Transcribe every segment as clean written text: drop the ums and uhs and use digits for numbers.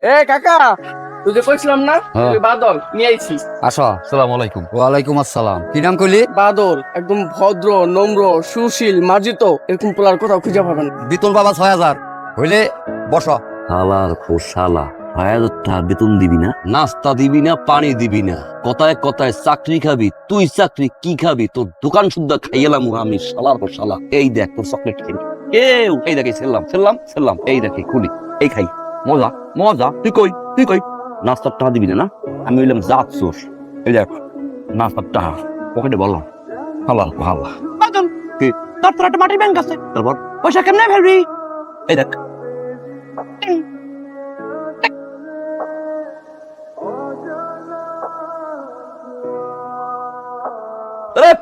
এ কাকা, তুই যে কইছিলাম না তুই বাদল নিয়ে আইছি। আসো। আসসালামু আলাইকুম। ওয়ালাইকুম আসসালাম। কি নাম কইলি? বাদল একদম ভদ্র, নম্র, সুশীল, মার্জিত, এরকম পোলার কোথাও খুঁজে পাবেন না। বেতন বাবা ৬,০০০ হইলে বস। শালার খোসালা ৬,০০০ টাকা বেতন দিবি না, নাস্তা দিবি না, পানি দিবি না, কথায় কথায় চাকরি খাবি। তুই চাকরি কি খাবি? তোর দোকান শুদ্ধা খাইয়েলাম আমি। শালার খোসালা, এই দেখ তোর চকলেট খেলি কেউ, এই দেখে ছেড়লাম ছেড়লাম ছেড়লাম, এই দেখে খুলি, এই খাই, মজা মজা। তুই কই নাস্তার টাকা দিবি না? না আমি হইলাম জাত চোর। এই দেখ নাস্তার টাকা পকেটে বললাম। হালা হালা বাদল, কি? তোর তো একটা মাটির ব্যাংক আছে, তারপর পয়সা কেমনে ফেলবি? এই দেখ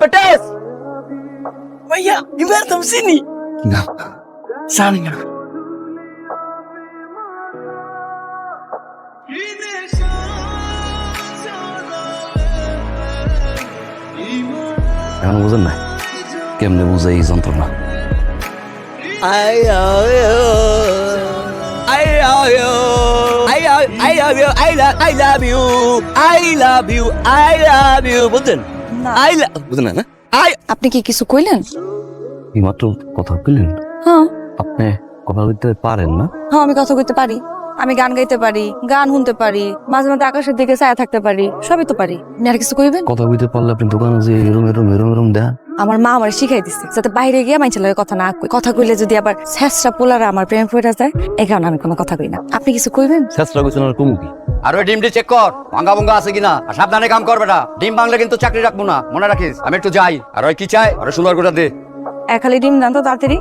পেটেস ভাইয়া, এবার তুমি চিনি না জানি না। এখন বুঝেন না কেমনে বুঝে এই যন্ত্রণা। বুঝছেন? বুঝেন না? আপনি কি কিছু কইলেন? এই মাত্র কথা বললেন, হ্যাঁ আপনি কথা বলতে পারেন না? হ্যাঁ, আমি কথা কইতে পারি, আমি গান গাইতে পারি, গান শুনতে পারি, মাঝে মাঝে আকাশের দিকে ছায়া থাকতে পারি, সবই তো পারি। আপনি আর কিছু কইবেন? কথা বলতে পারলে আপনি দোকানে যে এরম এরম এরম এরম দেয়া। আমার মা আমার শিখাই দিচ্ছে যাতে বাইরে গিয়ে মাইছে লাগে কথা না কই। কথা কইলে যদি আবার শেষটা পোলারা আমার প্রেম পড়ে যায়, এই কারণে আমি কোনো কথা কই না। আপনি কিছু কইবেন? চেষ্টা করছেন আর কমু কি? আর ওই ডিমটি চেক কর, ভাঙ্গা ভঙ্গা আছে কিনা। আর সাবধানে কাম কর বেটা, ডিম ভাঙলে কিন্তু চাকরি রাখবো না, মনে রাখিস। আমি একটু যাই। আর ওই কি চাই, আর সুন্দর করে দে। এক খালি ডিম দান তো তাড়াতাড়ি।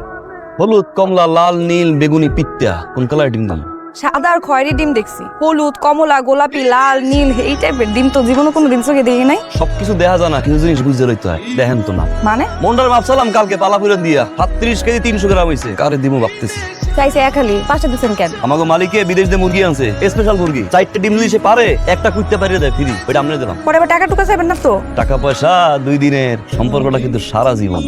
হলুদ, কমলা, লাল, নীল, বেগুনি, পিত্তা, কোন কালার ডিম দাম? সাদা আর খয়েরি ডিম দেখছি, হলুদ, কমলা, গোলাপি, লাল, নীল এই টাইপের ডিম তো জীবনে কোনো দিন চোখে দেখি নাই। সবকিছু দেখা যায় না, কিছু জিনিস বুঝতে লইতে হয়। দেখেন তো না, মানে মন্ডার ভাবছিলাম কালকে পালা ফুলেন দিয়া 37 কেজি 300 গ্রাম হয়েছে। কারে দিব ভাবতেছি। চাইছে এক খালি, পাঁচটা দিচ্ছেন কেন? আমাকে মালিকে বিদেশ দিয়ে মুরগি আনছে, স্পেশাল মুরগি। 4টে ডিম যদি সে পারে, একটা কুইতে পারিয়ে দেয় ফ্রি। ওইটা আমরা দিলাম। পরে আবার টাকা টুকা চাইবেন না তো? টাকা পয়সা 2 দিনের, সম্পর্কটা কিন্তু সারা জীবন।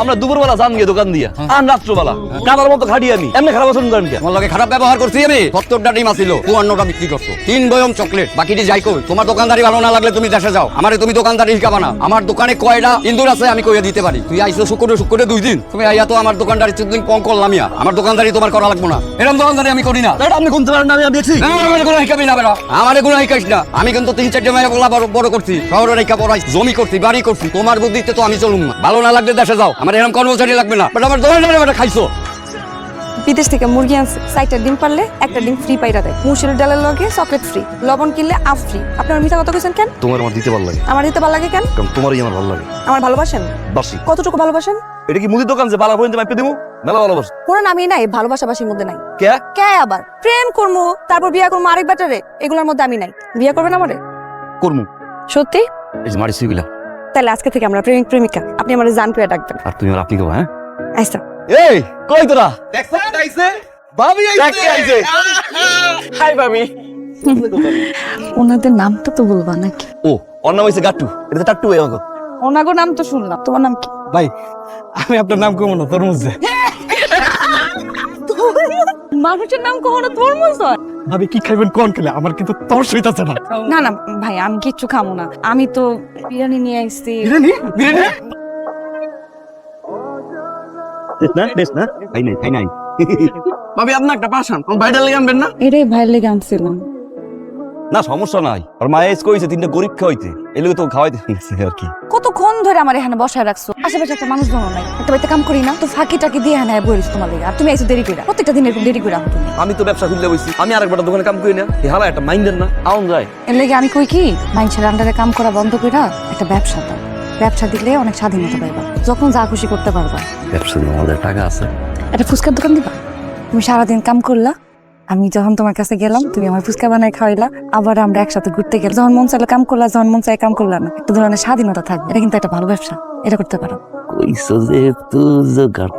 আমরা দুপুরবেলা যান গিয়ে দোকান দিয়া, আর রাত্রবেলা কাদার মতো খাটি আমি। এমনি খারাপ আচরণ করেন কেন? তোমার লগে খারাপ ব্যবহার করছি আমি? 70টা ডিম আসিল, 54টা বিক্রি করছো। 3 বয়ম চকলেট, বাকিটি যাই কই। তোমার দোকানদারি ভালো না লাগলে তুমি দেশে যাও। আমারে তুমি দোকানদারি শিখাবা না। আমার দোকানে কয়টা ইন্দুর আছে আমি কইয়া দিতে পারি। তুই আইছো শুক্রে 2 দিন, তুমি আইয়া তো আমার দোকানদারি 4 দিন কম করলাম। আমার দোকানদারি তোমার করা লাগবো না। এরকম দোকানদারি আমি করি না। এটা আপনি কোন ধরনের নামে দিয়েছি? আমার কোনো হিকাবি না বেটা, আমার কোনো হিকাইস না। আমি কিন্তু 3-4টে মেয়ে বলা বড় করছি, শহরে রেখা পড়াই, জমি করছি, বাড়ি করছি। তোমার বুদ্ধিতে তো আমি চলুম না। ভালো না লাগলে দেশে যাও। আমার এরকম কর্মচারী লাগবে না। বাট আমার দোকানদারি বেটা খাইছো। বিদেশ থেকে মুরগি আনছে, 4টা ডিম পারলে একটা ডিম ফ্রি পাইরা দেয়। মুসুর ডালের লগে চকলেট ফ্রি, লবণ কিনলে আফ ফ্রি। আপনার মিথ্যা কথা কইছেন কেন? তোমার আমার দিতে ভালো লাগে, আমার দিতে ভালো লাগে কেন? কারণ তোমারই আমার ভালো লাগে। আমার ভালোবাসেন? বাসি। কতটুকু ভালোবাসেন? এটা কি মুদির দোকান যে বালা পর্যন্ত মাইপে দিমু? মেলা ভালোবাসি। পুরো নামই নাই, ভালোবাসাবাসির মধ্যে নাই। কে? কে আবার প্রেম করবো, তারপর বিয়া করবো আরেক ব্যাটারে, এগুলোর মধ্যে আমি নাই। বিয়া করবেন আমারে? করমু। সত্যি? এই যে মারি সুইগুলা। তাহলে আজকে থেকে আমরা প্রেমিক প্রেমিকা। আপনি আমার জান করে ডাকবেন। আর তুমি আর আপনি কো? হ্যাঁ আচ্ছা। এই কই তোরা? ভাবি আইছে। হাই ভাবি। ওনাদের নামটা তো বলবা নাকি? ও ওর নাম হইছে গাট্টু। এটা তো টাট্টু হয়ে গেল। ওনাগো নাম তো শুনলাম, তোমার নাম কি? ভাই, আমি আপনার নাম কমো না, তরমুজ। মানুষের নাম কখনো তরমুজ হয়? ভাবি কি খাইবেন কোন খেলে? আমার কিন্তু তরস হইতাছে না। না না ভাই, আমি কিচ্ছু খাবো না। আমি তো বিরিয়ানি নিয়ে আসছি। বিরিয়ানি? বিরিয়ানি? না বেশ না, খাই নাই। ভাবি আপনি একটা পাশান, ভাইটা লেগে আনবেন না? এটাই ভাইয়ের লেগে আনছিলাম। না সমস্যা নাই, আর মায়ে কইছে 3টা গরিব খাওয়াইতে, এই লোকে তো খাওয়াইতে আর কি। কতক্ষণ ধরে আমার এখানে বসায় রাখছো? আশেপাশে একটা মানুষ জন নাই, একটা বাড়িতে কাম করি না তো, ফাঁকি টাকি দিয়ে এখানে বইরিস তোমার লেগে। আর তুমি এসে দেরি করে, প্রত্যেকটা দিন এরকম দেরি করে আহো তুমি। আমি তো ব্যবসা খুললে বইছি, আমি আরেকবার দোকানে কাম করি না। এই হালা একটা মাইন্ডের না আউন যায়। এর লেগে আমি কই কি, মানুষের আন্ডারে কাম করা বন্ধ কইরা একটা ব্যবসা দাও। ব্যবসা দিলে অনেক স্বাধীনতা পাইবা, যখন যা খুশি করতে পারবা। ব্যবসা দিয়ে আমাদের টাকা আছে। একটা ফুচকার দোকান দিবা। তুমি সারাদিন কাম করলা, আমি যখন তোমার কাছে গেলাম তুমি আমার ফুচকা বানাই খাওয়াইলা, আবার আমরা একসাথে ঘুরতে গেলাম। যখন মন চাইলে কাম করলা, যখন মন চাই কাম করলা না। একটা ধরনের স্বাধীনতা থাকবে। এটা কিন্তু একটা ভালো ব্যবসা, এটা করতে পারো। কইছো যে তুই জোগাড়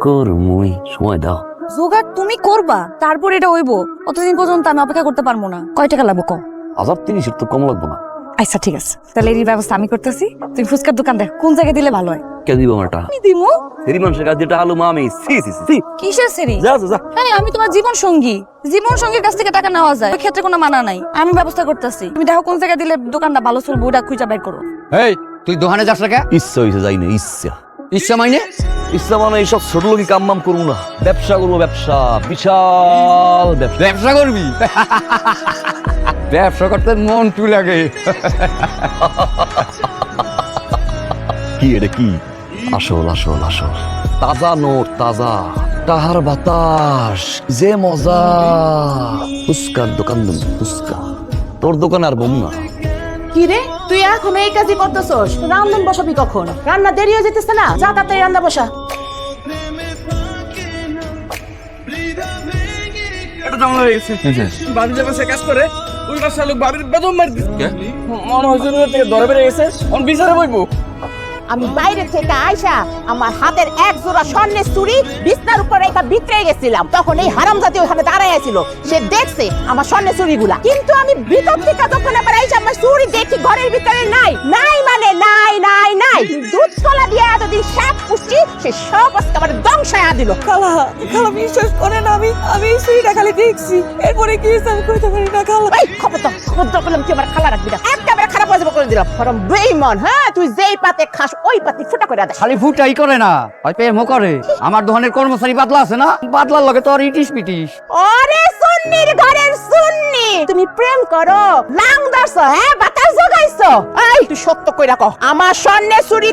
করমুই, সময় দাও। জোগাড় তুমি করবা, তারপর এটা হইবো। অতদিন পর্যন্ত আমি অপেক্ষা করতে পারবো না। কয় টাকা লাগবো কম? 1030 তো কম লাগবো না? আচ্ছা ঠিক আছে, তাহলে এর ব্যবস্থা আমি করতেছি। তুমি ফুচকার দোকান দেখ কোন জায়গায় দিলে ভালো হয়। কে দিব আমারটা আমি দিমু সেরি মানুষের কাছে যেটা আলু মা আমি সি সি সি কিসের সেরি যা যা হ্যাঁ আমি তোমার জীবন সঙ্গী কাছ থেকে টাকা নেওয়া যায় ওই ক্ষেত্রে কোনো মানা নাই আমি ব্যবস্থা করতেছি তুমি দেখো কোন জায়গায় দিলে দোকানটা ভালো চলবে ওটা খুঁজে বের করো এই তুই দোকানে যাস না কে? ইচ্ছা হইছে যাই না ইচ্ছা ইচ্ছা মাইনে ইচ্ছা মানে এইসব ছোট লোকই কাম মাম করবো না ব্যবসা করবো ব্যবসা বিশাল ব্যবসা ব্যবসা করবি ব্যবসা করতে মন টু লাগে কি এটা কি আসল আসল আসল তাজা নোট তাজা তাহার বাতাস যে মজা ফুচকার দোকান দেব ফুচকা তোর দোকান আর বম না কি রে তুই এখন এই কাজই করতেছস রান্না বসাবি কখন রান্না দেরি হয়ে যেতেছে না যা তাড়াতাড়ি রান্না বসা এটা ঝামেলা হয়ে গেছে বাড়ি যে পাশে কাজ করে ওই পাশে লোক বাড়ির বেদম মার দিচ্ছে মনে হয় জরুরি থেকে ধরে বেড়ে গেছে অন বিচারে বইবো আমি বাইরে থেকে আইসা আমার হাতের এক জোড়া স্বর্ণের চুড়ি বিছনার উপর রেখা বিতরে গেছিলাম তখন এই হারামজাতি ওখানে দাঁড়ায় ছিল সে দেখছে আমার স্বর্ণের চুড়িগুলা কিন্তু আমি ভিতর থেকে যখন আবার আইসা আমার চুড়ি দেখি ঘরের ভিতরে নাই নাই মানে নাই নাই নাই দুধ কলা দিয়ে এতদিন সাপ পুষছি সে সব আজকে আমার ধ্বংসায়া দিল খালা খালা বিশ্বাস করে না আমি এই চুরিটা খালি দেখছি এরপরে কি আমি কইতে পারি না খালা এই খবরদার বললাম কি আমার খালা রাখবি না একেবারে খারাপ হয়ে যাবে করে দিলাম ফরম বেইমান হ্যাঁ তুই যেই পাতে খাস ওই পাতি ফুটা করে দে খালি ফুটাই করে না ওই প্রেমও করে আমার দোকানের কর্মচারী পাতলা আছে না পাতলার লগে তো আর ইটিস পিটিস ওরে সুন্নির ঘরের সুন্নি তুমি প্রেম করো লাং দাসো হ্যাঁ বাতাস জগাইছো এই তুই সত্য কইরা কও আমার স্বর্ণের চুরি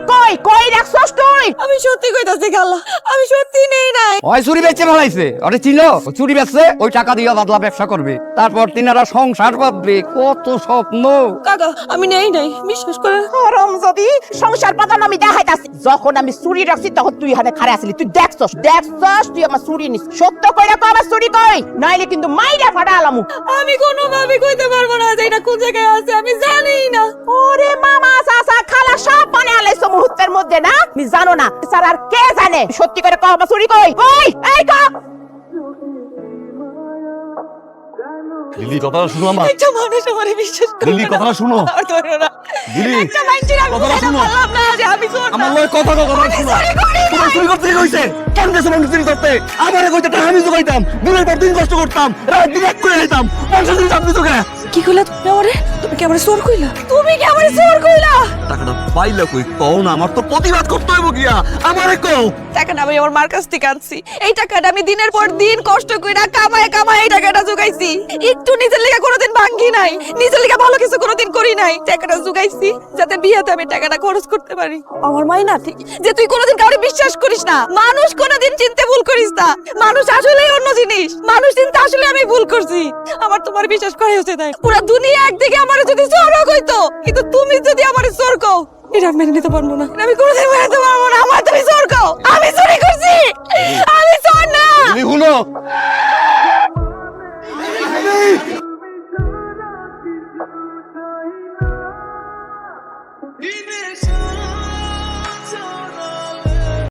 কই রাখছস তুই আমি সত্যি কইতাছি খালা আমি সত্যি নেই নাই ওই চুরি বেচে ফেলাইছে ওরে চিনো ও চুরি বেচছে ওই টাকা দিয়ে বাদলা ব্যবসা করবে তারপর তিনারা সংসার পাতবে কত স্বপ্ন কাকা আমি নেই নাই বিশ্বাস করে হরম যদি সংসার পাতান আমি দেখাইতাছি যখন আমি চুরি রাখছি তখন তুই এখানে খাড়া আসলি তুই দেখছস তুই আমার চুরি নিস সত্য কইরা কও আমার চুরি কই নাইলে কিন্তু মাইরা ফাটা আলামু আমি কোনোভাবে কইতে পারবো না যে এটা কোন জায়গায় আছে আমি জানি না ওরে মামা চাচা খালা সব মানে আলাইছো মুহূর্তের মধ্যে না আমি জানো না স্যার আর কে জানে সত্যি করে কও আমার চুরি কই এই কও দিদি কথাটা শুনো আমার একটা মানুষ আমারে বিশ্বাস করে দিদি কথাটা শুনো আর ধরো না দিদি একটা মানুষের আমি কথাটা বুঝাইতে শুনো। পারলাম না যে আমি চোর না। আমার লয় কথা শুনো তোমার চুরি করতে কি কইছে কেন গেছে মানুষ চুরি করতে আমারে কইতে টাকা আমি জোগাইতাম দিনের পর দিন কষ্ট করতাম রাত দিন এক করে দিতাম 50 দিন চাপ দিত কে কি কইলা তুমি আমারে তুমি কি আমারে চোর কইলা তুমি কি আমারে চোর কইলা টাকাটা পাইলা কই কও না আমার তো প্রতিবাদ করতে হইব গিয়া আমারে কও টাকাটা আমি আমার মার কাছ থেকে আনছি এই টাকাটা আমি দিনের পর দিন কষ্ট কইরা কামায় এই টাকাটা জোগাইছি একটু নিজের লেগে কোনোদিন ভাঙ্গি নাই নিজের লেগে ভালো কিছু কোনোদিন করি নাই টাকাটা জোগাইছি যাতে বিয়েতে আমি টাকাটা খরচ করতে পারি আমার মাই না ঠিক যে তুই কোনোদিন কাউকে বিশ্বাস করিস না মানুষ কোনোদিন চিনতে ভুল করিস না মানুষ আসলেই অন্য জিনিস মানুষ চিনতে আসলে আমি ভুল করছি আমার তোমার বিশ্বাস করাই হচ্ছে তাই পুরো দুনিয়া একদিকে আমার যদি চোর কইতো কিন্তু তুমি যদি আমার চোর কও এটা মেনে নিতে পারবো না আমি কোনোদিন মেনে নিতে পারবো না আমার তুমি চোর কও